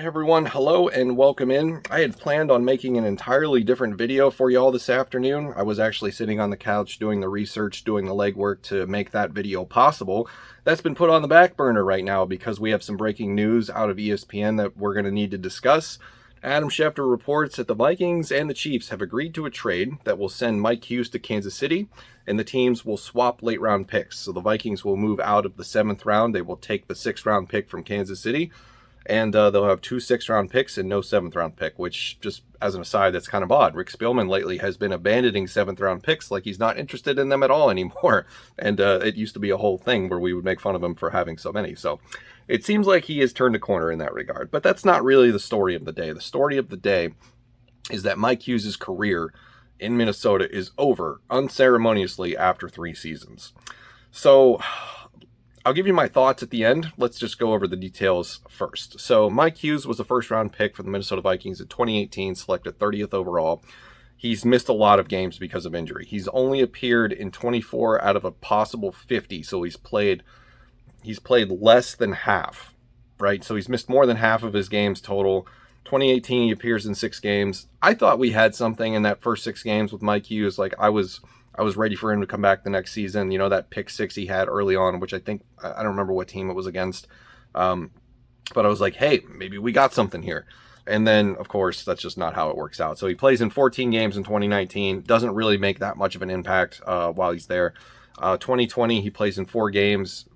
Everyone, hello and welcome in. I had planned on making an entirely different video for y'all this afternoon. I was actually sitting on the couch doing the research, doing the legwork to make that video possible. That's been put on the back burner right now because we have some breaking news out of ESPN that we're going to need to discuss. Adam Schefter reports that the Vikings and the Chiefs have agreed to a trade that will send Mike Hughes to Kansas City, and the teams will swap late round picks. So the Vikings will move out of the 7th round. They will take the 6th round pick from Kansas City. And they'll have 2 6th-round picks and no 7th-round pick, which, just as an aside, that's kind of odd. Rick Spielman lately has been abandoning 7th-round picks like he's not interested in them at all anymore. And it used to be a whole thing where we would make fun of him for having so many. So it seems like he has turned a corner in that regard. But that's not really the story of the day. The story of the day is that Mike Hughes' career in Minnesota is over unceremoniously after 3 seasons. So I'll give you my thoughts at the end. Let's just go over the details first. So Mike Hughes was a first-round pick for the Minnesota Vikings in 2018, selected 30th overall. He's missed a lot of games because of injury. He's only appeared in 24 out of a possible 50, so he's played less than half, right? So he's missed more than half of his games total. 2018, he appears in 6 games. I thought we had something in that first 6 games with Mike Hughes. Like, I was ready for him to come back the next season. You know, that pick 6 he had early on, which I don't remember what team it was against. But I was like, hey, maybe we got something here. And then, of course, that's just not how it works out. So he plays in 14 games in 2019, doesn't really make that much of an impact while he's there. 2020, he plays in 4 games,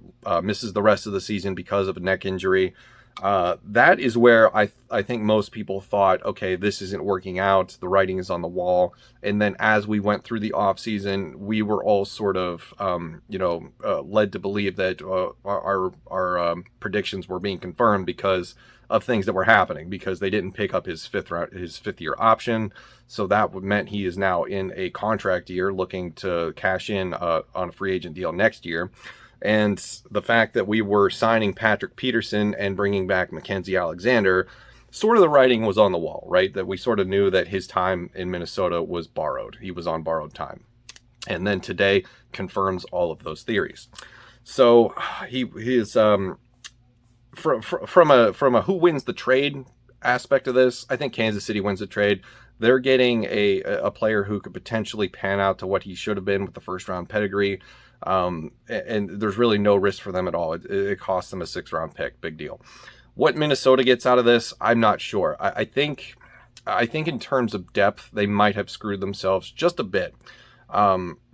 misses the rest of the season because of a neck injury. That is where I think most people thought, okay, this isn't working out. The writing is on the wall. And then as we went through the offseason, we were all sort of, led to believe that our predictions were being confirmed because of things that were happening, because they didn't pick up his 5th year option. So that meant he is now in a contract year looking to cash in on a free agent deal next year. And the fact that we were signing Patrick Peterson and bringing back Mackenzie Alexander, sort of the writing was on the wall, right? That we sort of knew that his time in Minnesota was borrowed. He was on borrowed time. And then today confirms all of those theories. So he is from a who wins the trade aspect of this, I think Kansas City wins the trade. They're getting a player who could potentially pan out to what he should have been with the first round pedigree. And there's really no risk for them at all. It costs them a 6th-round pick. Big deal. What Minnesota gets out of this, I'm not sure. I think in terms of depth, they might have screwed themselves just a bit.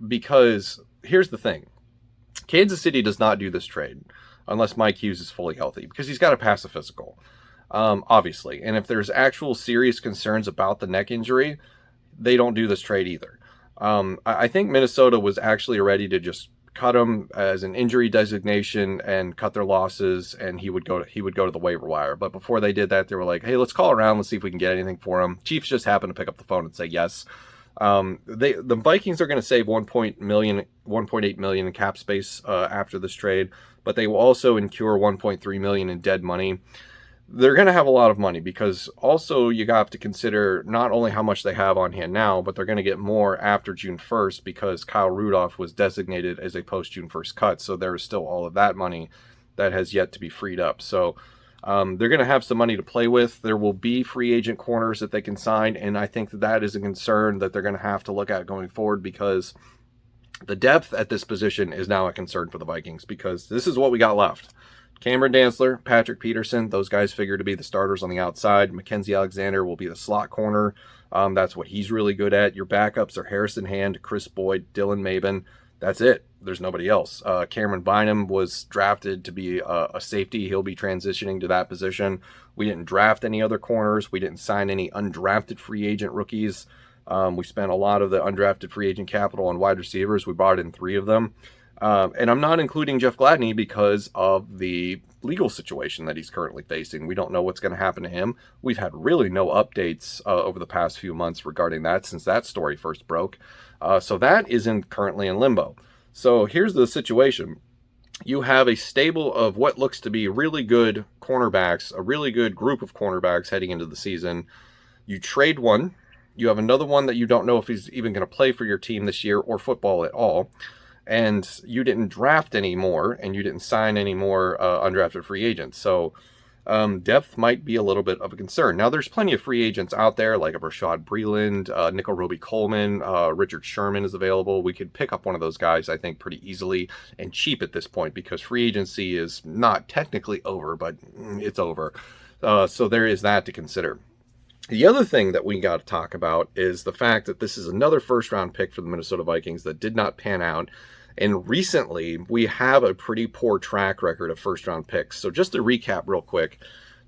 Because here's the thing. Kansas City does not do this trade unless Mike Hughes is fully healthy, because he's got to pass a physical, obviously. And if there's actual serious concerns about the neck injury, they don't do this trade either. I think Minnesota was actually ready to just cut him as an injury designation and cut their losses, and he would go to the waiver wire. But before they did that, they were like, hey, let's call around, let's see if we can get anything for him. Chiefs just happened to pick up the phone and say yes. The Vikings are going to save $1.8 million in cap space after this trade, but they will also incur $1.3 million in dead money. They're going to have a lot of money, because also you have to consider not only how much they have on hand now, but they're going to get more after June 1st because Kyle Rudolph was designated as a post-June 1st cut. So there is still all of that money that has yet to be freed up. So they're going to have some money to play with. There will be free agent corners that they can sign, and I think that is a concern that they're going to have to look at going forward, because the depth at this position is now a concern for the Vikings, because this is what we got left. Cameron Dantzler, Patrick Peterson, those guys figure to be the starters on the outside. Mackenzie Alexander will be the slot corner. That's what he's really good at. Your backups are Harrison Hand, Chris Boyd, Dylan Mabin. That's it. There's nobody else. Cameron Bynum was drafted to be a safety. He'll be transitioning to that position. We didn't draft any other corners. We didn't sign any undrafted free agent rookies. We spent a lot of the undrafted free agent capital on wide receivers. We brought in 3 of them. And I'm not including Jeff Gladney because of the legal situation that he's currently facing. We don't know what's going to happen to him. We've had really no updates over the past few months regarding that since that story first broke. So that isn't currently in limbo. So here's the situation. You have a stable of what looks to be really good cornerbacks, a really good group of cornerbacks heading into the season. You trade one. You have another one that you don't know if he's even going to play for your team this year or football at all. And you didn't draft any more, and you didn't sign any more undrafted free agents. So Depth might be a little bit of a concern. Now, there's plenty of free agents out there, like a Rashad Breeland, Nickel Roby Coleman, Richard Sherman is available. We could pick up one of those guys, I think, pretty easily and cheap at this point, because free agency is not technically over, but it's over. So there is that to consider. The other thing that we got to talk about is the fact that this is another first-round pick for the Minnesota Vikings that did not pan out. And recently, we have a pretty poor track record of first-round picks. So just to recap real quick,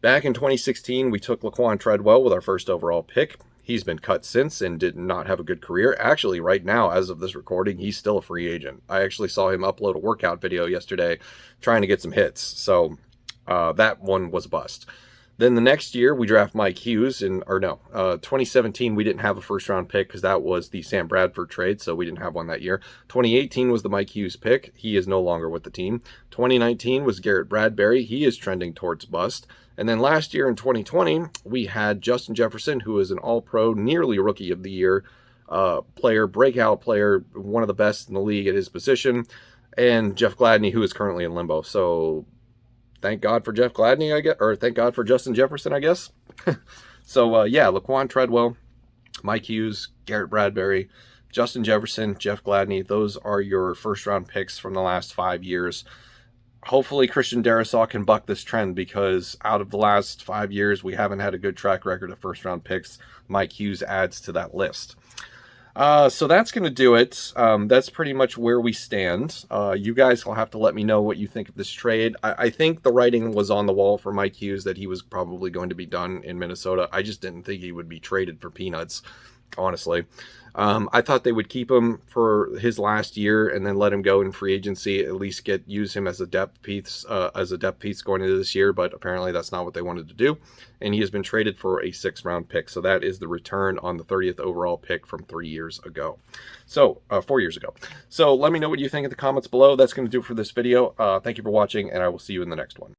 back in 2016, we took Laquan Treadwell with our first overall pick. He's been cut since and did not have a good career. Actually, right now, as of this recording, he's still a free agent. I actually saw him upload a workout video yesterday trying to get some hits. So that one was a bust. Then the next year, we draft Mike Hughes. 2017, we didn't have a first-round pick because that was the Sam Bradford trade, so we didn't have one that year. 2018 was the Mike Hughes pick. He is no longer with the team. 2019 was Garrett Bradbury. He is trending towards bust. And then last year in 2020, we had Justin Jefferson, who is an all-pro, nearly rookie of the year player, breakout player, one of the best in the league at his position, and Jeff Gladney, who is currently in limbo. So thank God for Jeff Gladney, I guess, or thank God for Justin Jefferson, I guess. So, yeah, Laquan Treadwell, Mike Hughes, Garrett Bradbury, Justin Jefferson, Jeff Gladney, those are your first-round picks from the last 5 years. Hopefully Christian Darrisaw can buck this trend, because out of the last 5 years, we haven't had a good track record of first-round picks. Mike Hughes adds to that list. So that's going to do it. That's pretty much where we stand. You guys will have to let me know what you think of this trade. I think the writing was on the wall for Mike Hughes that he was probably going to be done in Minnesota. I just didn't think he would be traded for peanuts, honestly. I thought they would keep him for his last year and then let him go in free agency, at least use him as a depth piece going into this year, but apparently that's not what they wanted to do. And he has been traded for a 6th-round pick. So that is the return on the 30th overall pick from 3 years ago. So 4 years ago. So let me know what you think in the comments below. That's going to do it for this video. Thank you for watching, and I will see you in the next one.